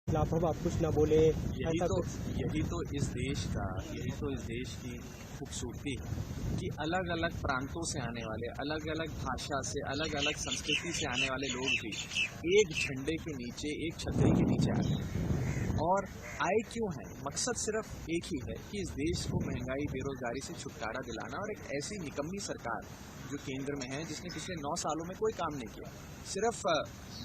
खिलाफ अब आप कुछ ना बोले, यही ऐसा तो कुछ? यही तो इस देश की खूबसूरती है कि अलग अलग प्रांतों से आने वाले, अलग अलग भाषा से, अलग अलग संस्कृति से आने वाले लोग भी एक झंडे के नीचे, एक छतरी के नीचे आते हैं। और आए क्यों हैं? मकसद सिर्फ एक ही है कि इस देश को महंगाई, बेरोजगारी से छुटकारा दिलाना। और एक ऐसी निकम्मी सरकार जो केंद्र में है, जिसने पिछले 9 सालों में कोई काम नहीं किया, सिर्फ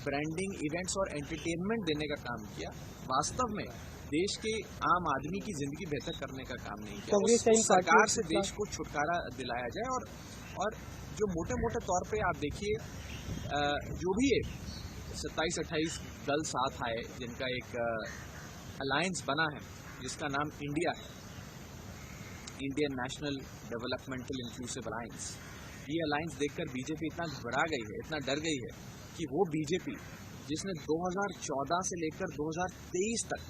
ब्रांडिंग, इवेंट्स और एंटरटेनमेंट देने का काम किया, वास्तव में देश के आम आदमी की जिंदगी बेहतर करने का काम नहीं किया। कांग्रेस उस सरकार से पार्टियों देश को छुटकारा दिलाया जाए। और जो मोटे मोटे तौर पे आप देखिए, जो भी 27-28 दल साथ आए, जिनका एक अलायंस बना है जिसका नाम इंडिया है, Indian national developmental inclusive alliance. ये अलायंस देखकर बीजेपी इतना घबरा गई है, इतना डर गई है कि वो बीजेपी जिसने 2014 से लेकर 2023 तक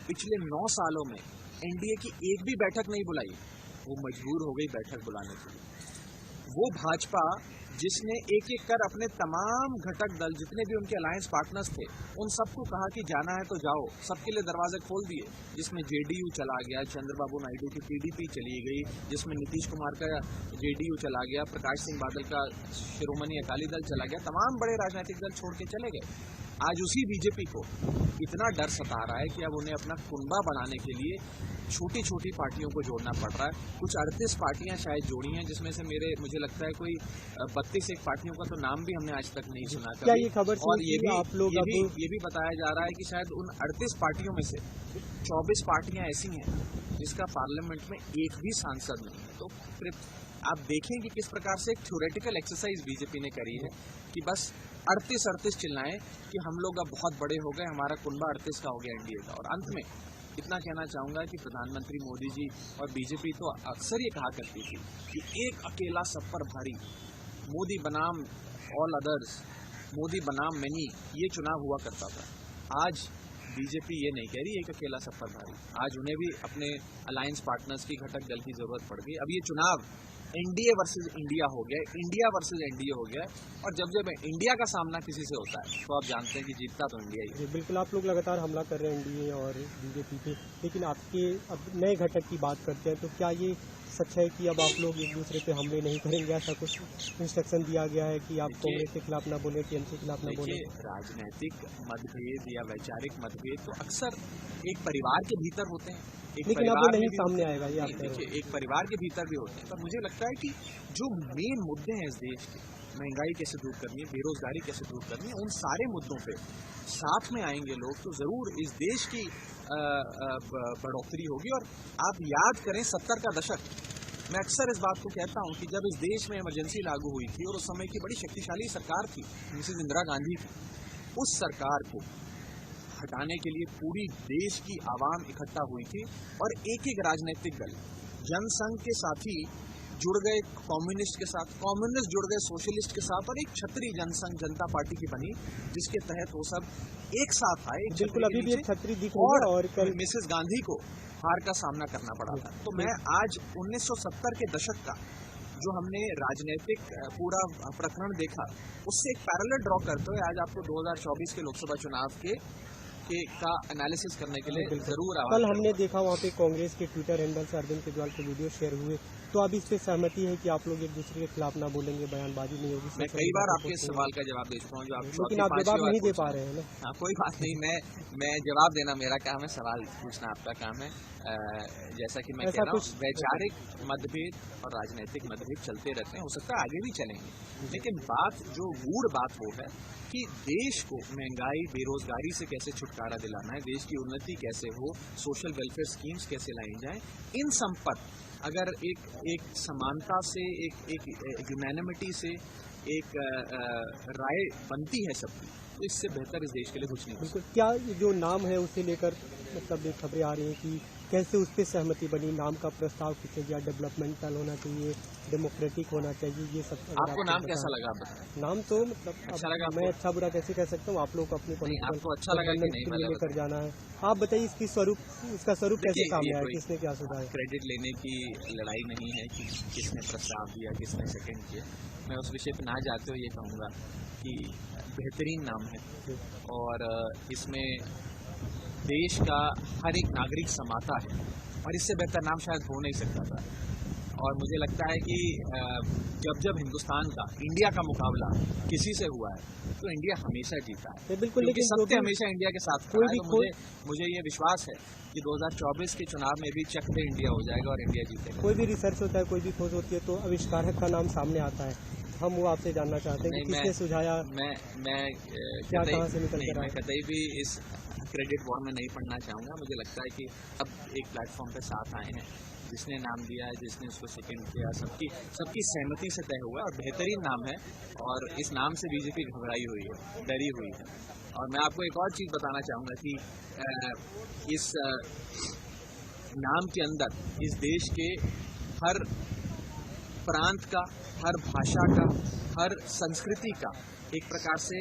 पिछले 9 सालों में एनडीए की एक भी बैठक नहीं बुलाई, वो मजबूर हो गई बैठक बुलाने के लिए। वो भाजपा जिसने एक एक कर अपने तमाम घटक दल, जितने भी उनके अलायंस पार्टनर्स थे, उन सबको कहा कि जाना है तो जाओ, सबके लिए दरवाजे खोल दिए, जिसमें जेडीयू चला गया, चंद्रबाबू नायडू की टीडीपी चली गई, जिसमें नीतीश कुमार का जेडीयू चला गया, प्रकाश सिंह बादल का शिरोमणि अकाली दल चला गया, तमाम बड़े राजनीतिक दल छोड़ के चले गए। आज उसी बीजेपी को इतना डर सता रहा है कि अब उन्हें अपना कुनबा बनाने के लिए छोटी छोटी पार्टियों को जोड़ना पड़ रहा है। कुछ 38 पार्टियां शायद जोड़ी हैं, जिसमें से मुझे लगता है कोई 32 पार्टियों का तो नाम भी हमने आज तक नहीं सुना कभी। क्या ये खबर और ये भी बताया जा रहा है कि शायद उन 38 पार्टियों में से 24 पार्टियां ऐसी हैं जिसका पार्लियामेंट में एक भी सांसद नहीं है। तो फिर आप देखें कि किस प्रकार से एक थ्योरेटिकल एक्सरसाइज बीजेपी ने करी है कि बस 38 चिल्लाएं कि हम लोग अब बहुत बड़े हो गए, हमारा कुनबा 38 का हो गया एनडीए का। और अंत में इतना कहना चाहूंगा कि प्रधानमंत्री मोदी जी और बीजेपी तो अक्सर ये कहा करती थी कि एक अकेला सब पर भारी, मोदी बनाम ऑल अदर्स, मोदी बनाम मैनी, ये चुनाव हुआ करता था। आज बीजेपी ये नहीं कह रही एक अकेला सब पर भारी। आज उन्हें भी अपने अलायंस पार्टनर्स की, घटक दल की जरूरत पड़ गई। अब ये चुनाव एनडीए वर्सेस इंडिया हो गया, इंडिया वर्सेस एनडीए हो गया। और जब इंडिया का सामना किसी से होता है तो आप जानते हैं कि जीतता तो इंडिया ही है। बिल्कुल, आप लोग लगातार हमला कर रहे हैं एनडीए और बीजेपी पे, लेकिन आपके अब नए घटक की बात करते हैं तो क्या ये सच है कि अब आप लोग एक दूसरे पे हमले नहीं करेंगे? ऐसा कुछ इंस्ट्रक्शन दिया गया है कि आप कांग्रेस के खिलाफ ना बोले, टीएमसी के खिलाफ ना बोले? राजनीतिक मतभेद या वैचारिक मतभेद तो अक्सर एक परिवार के भीतर होते हैं, लेकिन अब वो नहीं सामने आएगा, ये आप कह रहे हैं। एक परिवार के भीतर भी होते हैं। पर मुझे लगता है कि जो मेन मुद्दे हैं इस देश के, महंगाई कैसे दूर करनी है, बेरोजगारी कैसे दूर करनी है, उन सारे मुद्दों पे साथ में आएंगे लोग तो जरूर इस देश की बढ़ोतरी होगी। और आप याद करें 70 का दशक, मैं अक्सर इस बात को कहता हूं कि जब इस देश में इमरजेंसी लागू हुई थी और उस समय की बड़ी शक्तिशाली सरकार थी, मिसेस इंदिरा गांधी की, उस सरकार को हटाने के लिए पूरी देश की आवाम इकट्ठा हुई थी और एक एक राजनीतिक दल, जनसंघ के साथी जुड़ गए कम्युनिस्ट के साथ, कम्युनिस्ट जुड़ गए सोशलिस्ट के साथ, और एक छतरी जनसंघ जनता पार्टी की बनी जिसके तहत वो सब एक साथ आए। बिल्कुल, अभी भी एक छतरी दिख रही है और कल मिसेस गांधी को हार का सामना करना पड़ा था। तो मैं आज 1970 के दशक का जो हमने राजनीतिक पूरा प्रकरण देखा, उससे एक पैरेलल ड्रॉ करते हुए आज आपको 2024 के लोकसभा चुनाव का एनालिसिस करने के लिए जरूर आवाज। कल हमने देखा वहाँ पे कांग्रेस के ट्विटर हैंडल से अरविंद केजरीवाल के वीडियो शेयर हुए, तो अब इस पे सहमति है कि आप लोग एक दूसरे के खिलाफ ना बोलेंगे, बयानबाजी नहीं होगी? मैं कई बार आपके सवाल का जवाब दे चुका हूँ, जो आप लेकिन आप जवाब नहीं दे पा रहे हैं ना। हाँ, कोई बात नहीं, मैं जवाब देना मेरा काम है, सवाल पूछना आपका काम है। जैसा कि मैं कह रहा हूँ, वैचारिक मतभेद और राजनीतिक मतभेद चलते रहते हैं, हो सकता है आगे भी चलेंगे, लेकिन जो गूढ़ बात वो है कि देश को महंगाई, बेरोजगारी से कैसे छुटकारा दिलाना है, देश की उन्नति कैसे हो, सोशल वेलफेयर स्कीम्स कैसे लाई जाएं, इन सब पर अगर एक समानता से, एक ह्यूमैनिटी से एक राय बनती है सबकी, तो इससे बेहतर इस देश के लिए कुछ नहीं। बिल्कुल, क्या जो नाम है उसे लेकर मतलब खबरें आ रही हैं कि कैसे उस पर सहमति बनी? नाम का प्रस्ताव किसे गया? डेवलपमेंटल होना चाहिए, डेमोक्रेटिक होना चाहिए, ये सब? आपको नाम कैसा लगा? नाम तो मतलब अच्छा लगा? मैं अच्छा बुरा कैसे कह सकता हूँ? आप लोग को अपनी आपको अच्छा लगा कि नहीं लेकर जाना है, आप बताइए इसका स्वरूप कैसे सामने आया, किसने क्या सुधारा? क्रेडिट लेने की लड़ाई नहीं है कि किसने प्रस्ताव दिया, किसने सेकंड किया। मैं उस विषय पर ना जाते हुए ये कहूँगा कि बेहतरीन नाम है और इसमें देश का हर एक नागरिक समाता है और इससे बेहतर नाम शायद हो नहीं सकता था। और मुझे लगता है कि जब हिंदुस्तान का, इंडिया का मुकाबला किसी से हुआ है तो इंडिया हमेशा जीता है, बिल्कुल। क्योंकि लेकिन सत्य हमेशा इंडिया के साथ खड़ा है। तो मुझे ये विश्वास है कि 2024 के चुनाव में भी चक पे इंडिया हो जाएगा और इंडिया जीतेगा। कोई भी रिसर्च होता है, कोई भी खोज होती है तो आविष्कारक का नाम सामने आता है। हम वो आपसे जानना चाहते हैं कि किसने सुझाया, क्या कहाँ से निकल कर आया? मैं कतई भी इस क्रेडिट वॉर में नहीं पढ़ना चाहूँगा। मुझे लगता है कि अब एक प्लेटफॉर्म पे साथ आए हैं, जिसने नाम दिया है, जिसने उसको सेकंड किया, सबकी सहमति से तय हुआ और बेहतरीन नाम है। और इस नाम से बीजेपी घबराई हुई है, डरी हुई है। और मैं आपको एक और चीज़ बताना चाहूँगा कि इस नाम के अंदर इस देश के हर प्रांत का, हर भाषा का, हर संस्कृति का एक प्रकार से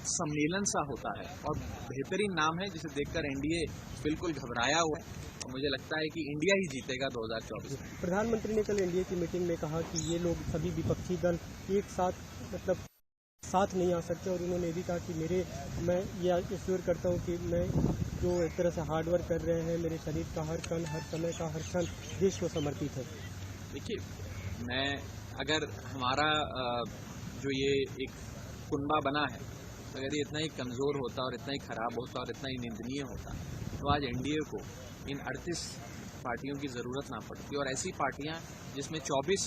सम्मेलन सा होता है और बेहतरीन नाम है, जिसे देखकर एनडीए बिल्कुल घबराया हुआ है। और मुझे लगता है कि इंडिया ही जीतेगा 2024 में। प्रधानमंत्री ने कल एनडीए की मीटिंग में कहा कि ये लोग सभी विपक्षी दल एक साथ साथ नहीं आ सकते और उन्होंने भी कहा कि मैं ये एश्योर करता हूँ कि मैं जो एक तरह से हार्डवर्क कर रहे हैं, मेरे शरीर का हर कण, हर समय का हर क्षण देश को समर्पित है। देखिए, अगर हमारा जो ये एक कुनबा बना है, अगर ये इतना ही कमज़ोर होता और इतना ही ख़राब होता और इतना ही निंदनीय होता तो आज एनडीए को इन 38 पार्टियों की ज़रूरत ना पड़ती। और ऐसी पार्टियां जिसमें 24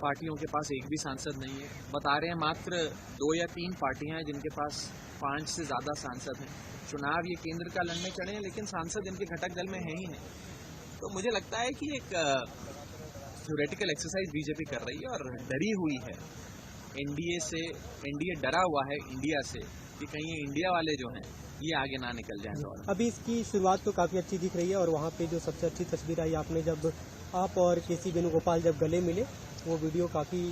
पार्टियों के पास एक भी सांसद नहीं है, बता रहे हैं मात्र 2 या 3 पार्टियां हैं जिनके पास 5 से ज़्यादा सांसद हैं। चुनाव ये केंद्र का लड़ने चढ़े हैं, लेकिन सांसद इनके घटक दल में है ही नहीं। तो मुझे लगता है कि एक थ्योरेटिकल एक्सरसाइज बीजेपी कर रही है और डरी हुई है एनडीए से। एनडीए डरा हुआ है इंडिया से कि कहीं ये इंडिया वाले जो हैं ये आगे ना निकल जाएं। तो अभी इसकी शुरुआत तो काफ़ी अच्छी दिख रही है और वहाँ पे जो सबसे अच्छी तस्वीर आई आपने जब आप और केसी वेणुगोपाल जब गले मिले, वो वीडियो काफ़ी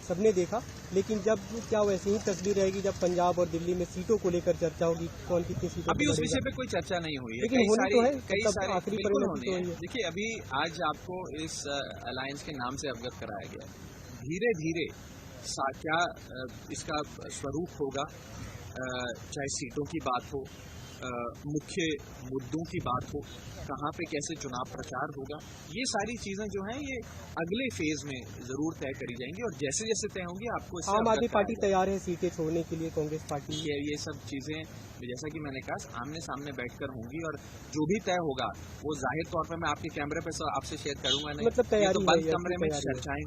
सबने देखा। लेकिन जब क्या वैसी ही तस्वीर रहेगी जब पंजाब और दिल्ली में सीटों को लेकर चर्चा होगी, कौन कितनी सीटों? अभी उस विषय पे कोई चर्चा नहीं हुई है, लेकिन होनी तो है, कई सारी आखिरी बिल्कुल परिणति होनी तो है। है। देखिए, अभी आज आपको इस अलायंस के नाम से अवगत कराया गया है। धीरे धीरे क्या इसका स्वरूप होगा, चाहे सीटों की बात हो, मुख्य मुद्दों की बात हो, कहाँ पे कैसे चुनाव प्रचार होगा, ये सारी चीज़ें जो हैं ये अगले फेज में ज़रूर तय करी जाएंगी और जैसे जैसे तय होंगी आपको इससे आम आदमी पार्टी तैयार है सीटें छोड़ने के लिए, कांग्रेस पार्टी ये सब चीज़ें जैसा कि मैंने कहा आमने सामने बैठकर होंगी और जो भी तय होगा वो जाहिर तौर पर मैं आपके कैमरे पे आपसे शेयर करूंगा नहीं, मतलब तैयारी तो बंद कमरे में चर्चाएं